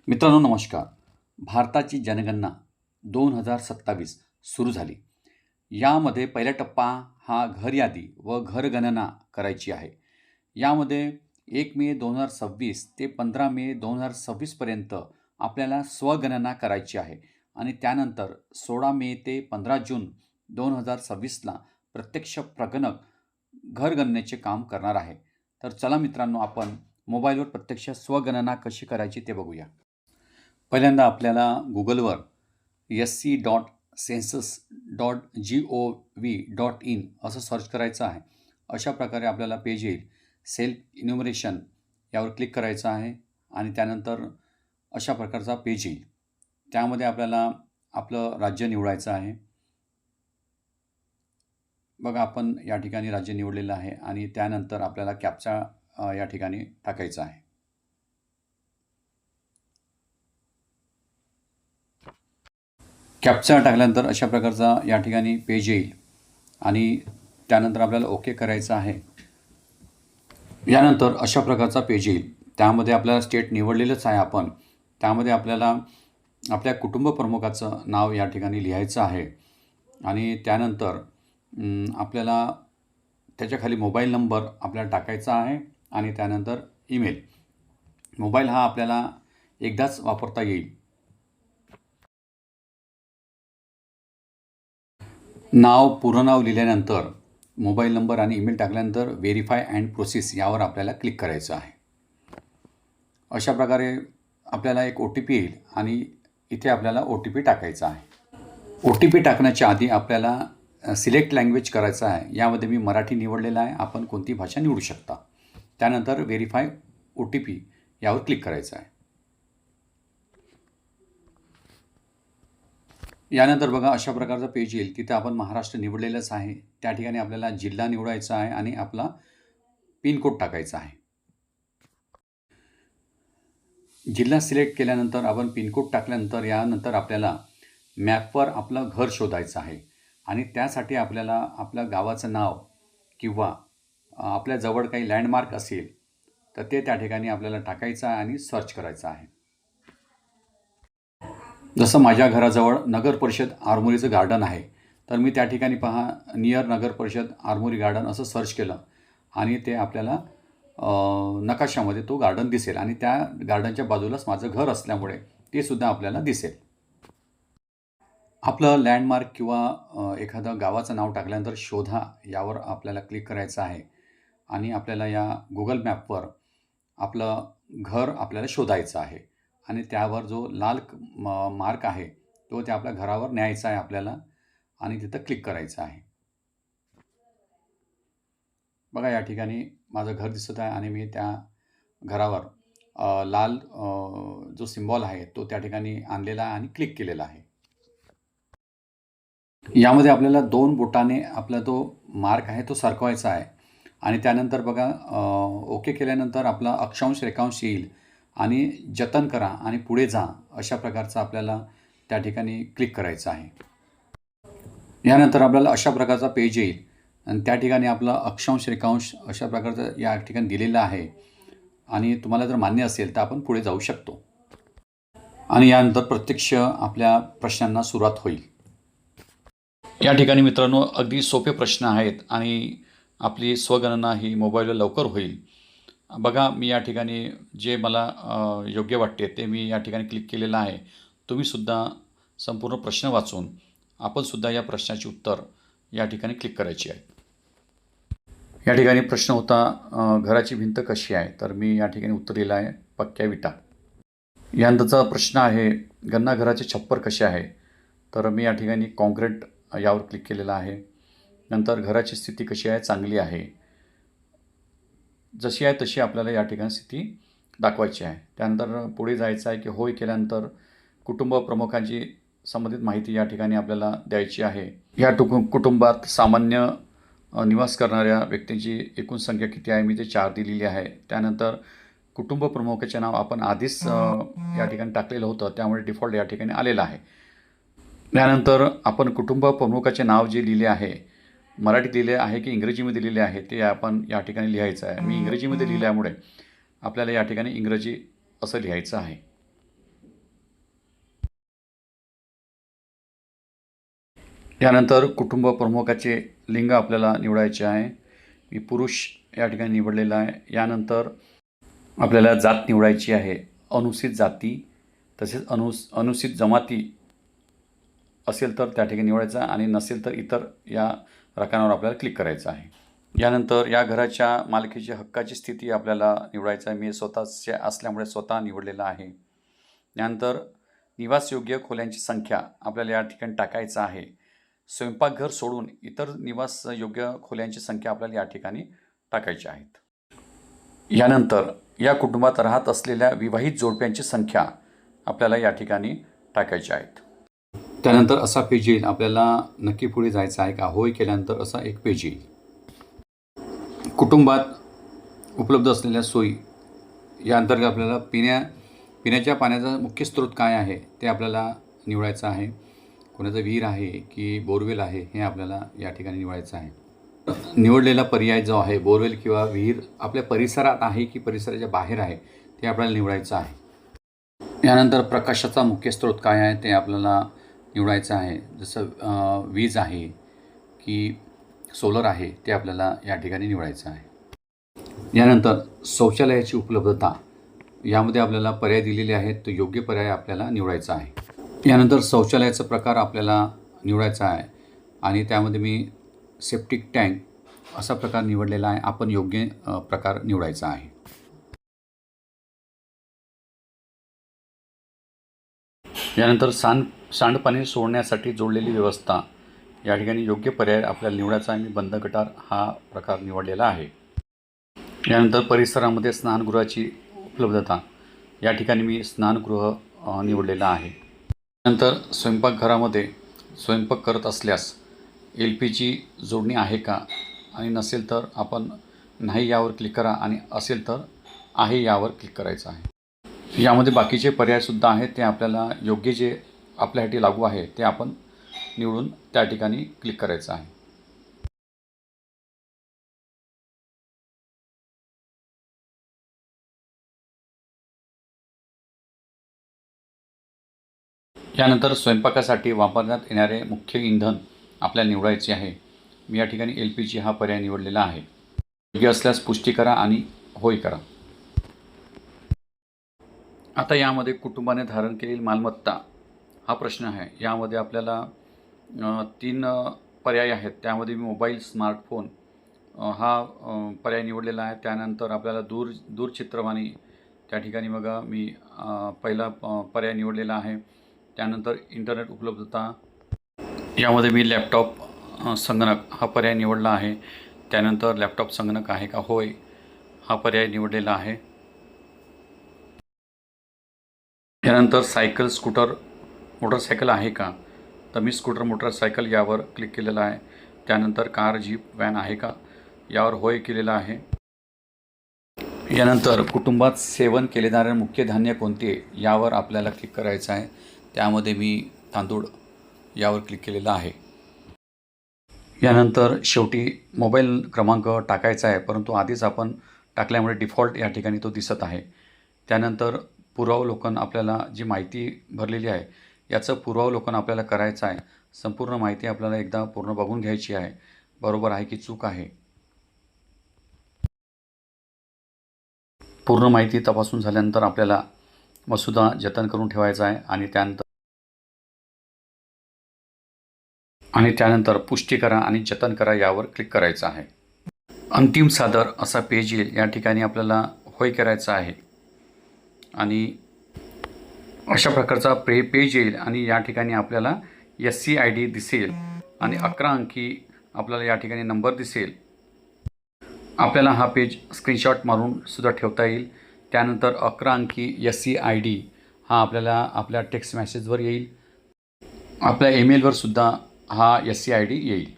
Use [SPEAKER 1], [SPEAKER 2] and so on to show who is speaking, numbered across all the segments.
[SPEAKER 1] मित्रांनो नमस्कार. भारताची जनगणना 2027 सुरू झाली. यामध्ये पहिला टप्पा हा घर यादी व घरगणना करायची आहे. यामध्ये 1 मे 2026 ते 15 मे 2026 पर्यंत आपल्याला स्वगणना करायची आहे आणि त्यानंतर 16 मे ते 15 जून 2026ला प्रत्यक्ष प्रगणक घरगणनेचे काम करणार आहे. तर चला मित्रांनो, आपण मोबाईलवर प्रत्यक्ष स्वगणना कशी करायची ते बघूया. पहिल्यांदा आपल्याला गुगलवर sc.census.gov.in असं सर्च करायचं आहे. अशा प्रकारे आपल्याला पेज येईल. सेल्फ इन्युमरेशन यावर क्लिक करायचं आहे आणि त्यानंतर अशा प्रकारचा पेज येईल. त्यामध्ये आपल्याला आपलं राज्य निवडायचं आहे. बघा, आपण या ठिकाणी राज्य निवडलेलं आहे आणि त्यानंतर आपल्याला कॅप्चा या ठिकाणी टाकायचा आहे. कॅप्चा टाकल्यानंतर अशा प्रकारचा या ठिकाणी पेज येईल आणि त्यानंतर आपल्याला ओके करायचं आहे. यानंतर अशा प्रकारचा पेज येईल. त्यामध्ये आपल्याला स्टेट निवडलेलंच आहे आपण. त्यामध्ये आपल्याला आपल्या कुटुंब प्रमुखाचं नाव या ठिकाणी लिहायचं आहे आणि त्यानंतर आपल्याला त्याच्याखाली मोबाईल नंबर आपल्याला टाकायचा आहे आणि त्यानंतर ईमेल. मोबाईल हा आपल्याला एकदाच वापरता येईल. पूर्ण नाव लिहिल्यानंतर मोबाईल नंबर आणि ईमेल टाकल्यानंतर व्हेरीफाय अँड प्रोसेस यावर आपल्याला क्लिक करायचं आहे. अशा प्रकारे आपल्याला एक OTP येईल आणि इथे आपल्याला OTP टाकायचा आहे. OTP टाकण्याच्या आधी आपल्याला सिलेक्ट लँग्वेज करायचं आहे. यामध्ये मी मराठी निवडलेलं आहे. आपण कोणती भाषा निवडू शकता. त्यानंतर व्हेरीफाय OTP यावर क्लिक करायचं आहे. यानंतर बघा, अशा प्रकारचा पेज येईल. तिथे आपण महाराष्ट्र निवडलेलंच आहे. त्या ठिकाणी आपल्याला जिल्हा निवडायचा आहे आणि आपला पिनकोड टाकायचा आहे. जिल्हा सिलेक्ट केल्यानंतर आपण पिनकोड टाकल्यानंतर यानंतर आपल्याला मॅपवर आपलं घर शोधायचं आहे आणि त्यासाठी आपल्याला आपल्या गावाचं नाव किंवा आपल्या जवळ काही लँडमार्क असेल तर ते त्या ठिकाणी आपल्याला टाकायचं आहे आणि सर्च करायचं आहे. जसं माझ्या घराजवळ नगर परिषद आरमोरीचं गार्डन आहे, तर मी त्या ठिकाणी पहा नियर नगर परिषद आरमोरी गार्डन असं सर्च केलं आणि ते आपल्याला नकाशामध्ये तो गार्डन दिसेल आणि त्या गार्डनच्या बाजूलाच माझं घर असल्यामुळे ते सुद्धा आपल्याला दिसेल. आपलं लँडमार्क किंवा एखादं गावाचं नाव टाकल्यानंतर शोधा यावर आपल्याला क्लिक करायचं आहे आणि आपल्याला या गुगल मॅपवर आपलं घर आपल्याला शोधायचं आहे आणि त्यावर जो लाल मार्क आहे तो त्या आपल्या घरावर न्यायचा आहे आपल्याला आणि तिथं क्लिक करायचं आहे. बघा, या ठिकाणी माझं घर दिसत आहे आणि मी त्या घरावर लाल जो सिम्बॉल आहे तो त्या ठिकाणी आणलेला आहे आणि क्लिक केलेला आहे. यामध्ये आपल्याला 2 बोटाने आपला तो मार्क आहे तो सरकवायचा आहे आणि त्यानंतर बघा, ओके केल्यानंतर आपला अक्षांश रेखांश येईल आणि जतन करा आणि पुढे जा अशा प्रकारचं आपल्याला त्या ठिकाणी क्लिक करायचं आहे. यानंतर आपल्याला अशा प्रकारचा पेज येईल आणि त्या ठिकाणी आपला अक्षांश रेखांश अशा प्रकारचं या ठिकाणी दिलेलं आहे आणि तुम्हाला जर मान्य असेल तर आपण पुढे जाऊ शकतो आणि यानंतर प्रत्यक्ष आपल्या प्रश्नांना सुरुवात होईल. या ठिकाणी मित्रांनो अगदी सोपे प्रश्न आहेत आणि आपली स्वगणना ही मोबाईलवर लवकर होईल. बघा, मी या ठिकाणी जे मला योग्य वाटते ते मी या ठिकाणी क्लिक केलेलं आहे. तुम्हीसुद्धा संपूर्ण प्रश्न वाचून आपणसुद्धा या प्रश्नाची उत्तर या ठिकाणी क्लिक करायची आहे. या ठिकाणी प्रश्न होता घराची भिंत कशी आहे, तर मी या ठिकाणी उत्तर दिलं आहे पक्क्या विटा. यानंतरचा प्रश्न आहे गणना घराचे छप्पर कसे आहे, तर मी या ठिकाणी कॉन्क्रीट यावर क्लिक केलेलं आहे. नंतर घराची स्थिती कशी आहे, चांगली आहे. जशी आहे तशी आपल्याला या ठिकाणी स्थिती दाखवायची आहे. त्यानंतर पुढे जायचं आहे की होय केल्यानंतर कुटुंब प्रमुखांची संबंधित माहिती या ठिकाणी आपल्याला द्यायची आहे. या कुटुंबात सामान्य निवास करणाऱ्या व्यक्तींची एकूण संख्या किती आहे, मी ते 4 दिलेली आहे. त्यानंतर कुटुंब प्रमुखाचे नाव आपण आधीच या ठिकाणी टाकलेलं होतं, त्यामुळे डिफॉल्ट या ठिकाणी आलेलं आहे. त्यानंतर आपण कुटुंब प्रमुखाचे नाव जे लिहिले आहे, मराठीत लिहिले आहे की इंग्रजीमध्ये लिहिले आहे ते आपण या ठिकाणी लिहायचं आहे. मी इंग्रजीमध्ये लिहिल्यामुळे आपल्याला या ठिकाणी इंग्रजी असं लिहायचं आहे. यानंतर कुटुंब प्रमुखाचे लिंग आपल्याला निवडायचे आहे. मी पुरुष या ठिकाणी निवडलेला आहे. यानंतर आपल्याला जात निवडायची आहे. अनुसूचित जाती तसेच अनुसूचित जमाती असेल तर त्या ठिकाणी निवडायचा आणि नसेल तर इतर या रकानावर आपल्याला क्लिक करायचं आहे. यानंतर या घराच्या मालकीची हक्काची स्थिती आपल्याला निवडायचं आहे. मी स्वतःचे असल्यामुळे स्वतः निवडलेलं आहे. यानंतर निवासयोग्य खोल्यांची संख्या आपल्याला या ठिकाणी टाकायचं आहे. स्वयंपाकघर सोडून इतर निवासयोग्य खोल्यांची संख्या आपल्याला या ठिकाणी टाकायची आहेत. यानंतर या कुटुंबात राहत असलेल्या विवाहित जोडप्यांची संख्या आपल्याला या ठिकाणी टाकायची आहेत. त्यानंतर असा पेज येईल. आपल्याला नक्की पुढे जायचं आहे का? होय केल्यानंतर असा एक पेज येईल. कुटुंबात उपलब्ध असलेल्या सोयी या अंतर्गत आपल्याला पिण्याच्या पाण्याचा मुख्य स्रोत काय आहे ते आपल्याला निवडायचं आहे. कोणाचं विहीर आहे की बोरवेल आहे हे आपल्याला या ठिकाणी निवडायचं आहे. निवडलेला पर्याय जो आहे बोरवेल किंवा विहीर आपल्या परिसरात आहे की परिसराच्या बाहेर आहे ते आपल्याला निवडायचं आहे. यानंतर प्रकाशाचा मुख्य स्रोत काय आहे ते आपल्याला निवडायचं आहे. जसं वीज आहे की सोलर आहे ते आपल्याला या ठिकाणी निवडायचं आहे. यानंतर शौचालयाची उपलब्धता यामध्ये आपल्याला पर्याय दिलेले आहेत. तो योग्य पर्याय आपल्याला निवडायचा आहे. यानंतर शौचालयाचा प्रकार आपल्याला निवडायचा आहे आणि त्यामध्ये मी सेप्टिक टँक असा प्रकार निवडलेला आहे. आपण योग्य प्रकार निवडायचा आहे. यानंतर सांडपाणी सोडण्यासाठी जोडलेली व्यवस्था या ठिकाणी योग्य पर्याय आपल्याला निवडायचा आहे. मी बंद गटार हा प्रकार निवडलेला आहे. यानंतर परिसरामध्ये स्नानगृहाची उपलब्धता या ठिकाणी मी स्नानगृह निवडलेलं आहे. नंतर स्वयंपाकघरामध्ये स्वयंपाक करत असल्यास LPG जोडणी आहे का आणि नसेल तर आपण नाही यावर क्लिक करा आणि असेल तर आहे यावर क्लिक करायचं आहे. यामध्ये बाकीचे पर्यायसुद्धा आहेत. ते आपल्याला योग्य जे आपल्यासाठी लागू आहे ते आपण निवडून त्या ठिकाणी क्लिक करायचं आहे. यानंतर स्वयंपाकासाठी वापरण्यात येणारे मुख्य इंधन आपल्याला निवडायचे आहे. मी या ठिकाणी LPG हा पर्याय निवडलेला आहे. योग्य असल्यास पुष्टी करा आणि होय करा. आता यामध्ये कुटुंबाने धारण केलेली मालमत्ता हा प्रश्न आहे. यामध्ये आपल्याला 3 पर्याय आहेत. त्यामध्ये मी मोबाईल स्मार्टफोन हा पर्याय निवडलेला आहे. त्यानंतर आपल्याला दूरचित्रवाणी त्या ठिकाणी बघा मी पहिला पर्याय निवडलेला आहे. त्यानंतर इंटरनेट उपलब्धता यामध्ये मी लॅपटॉप संगणक हा पर्याय निवडला आहे. त्यानंतर लॅपटॉप संगणक आहे का होय हा पर्याय निवडलेला आहे. यानंतर सायकल स्कूटर मोटरसायकल आहे का तर मी स्कूटर मोटरसायकल यावर क्लिक केलेलं आहे. त्यानंतर कार जीप व्हॅन आहे का यावर होय केलेलं आहे. यानंतर कुटुंबात सेवन केले जाणारे मुख्य धान्य कोणते यावर आपल्याला क्लिक करायचं आहे. त्यामध्ये मी तांदूळ यावर क्लिक केलेला आहे. यानंतर शेवटी मोबाईल क्रमांक टाकायचा आहे, परंतु आधीच आपण टाकल्यामुळे डिफॉल्ट या ठिकाणी तो दिसत आहे. त्यानंतर पूर्वावलोकन आपल्याला जी माहिती भरलेली आहे याचं पूर्वावलोकन आपल्याला करायचं आहे. संपूर्ण माहिती आपल्याला एकदा पूर्ण बघून घ्यायची आहे. बरोबर आहे की चूक आहे पूर्ण माहिती तपासून झाल्यानंतर आपल्याला मसुदा जतन करून ठेवायचा आहे आणि त्यानंतर पुष्टी करा आणि जतन करा यावर क्लिक करायचं आहे. अंतिम सादर असा पेज येईल. या ठिकाणी आपल्याला होय करायचं आहे आणि अशा प्रकारचा पेज येईल आणि या ठिकाणी आपल्याला SCID दिसेल आणि 11 अंकी आपल्याला या ठिकाणी नंबर दिसेल. आपल्याला हा पेज स्क्रीनशॉट मारून सुद्धा ठेवता येईल. त्यानंतर 11 अंकी SCID हा आपल्याला आपल्या टेक्स्ट मेसेजवर येईल. आपल्या ईमेलवर सुद्धा हा SCID येईल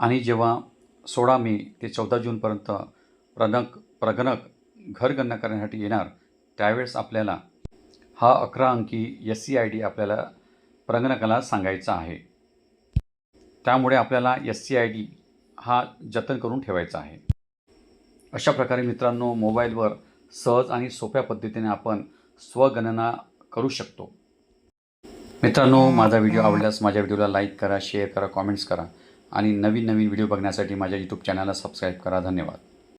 [SPEAKER 1] आणि जेव्हा 16 मे ते 14 जूनपर्यंत प्रगणक घरगणना करण्यासाठी येणार त्यावेळेस आपल्याला हा 11 अंकी SCID आपल्याला प्रगणकाला सांगायचा आहे. त्यामुळे आपल्याला SCID हा जतन करून ठेवायचा आहे. अशा प्रकारे मित्रांनो मोबाईलवर सहज आणि सोप्या पद्धतीने आपण स्वगणना करू शकतो. मित्रांनो, माझा व्हिडिओ आवडल्यास माझ्या व्हिडिओला लाईक करा, शेअर करा, कॉमेंट्स करा आणि नवीन नवीन व्हिडिओ बघण्यासाठी माझ्या यूट्यूब चॅनलला सबस्क्राईब करा. धन्यवाद.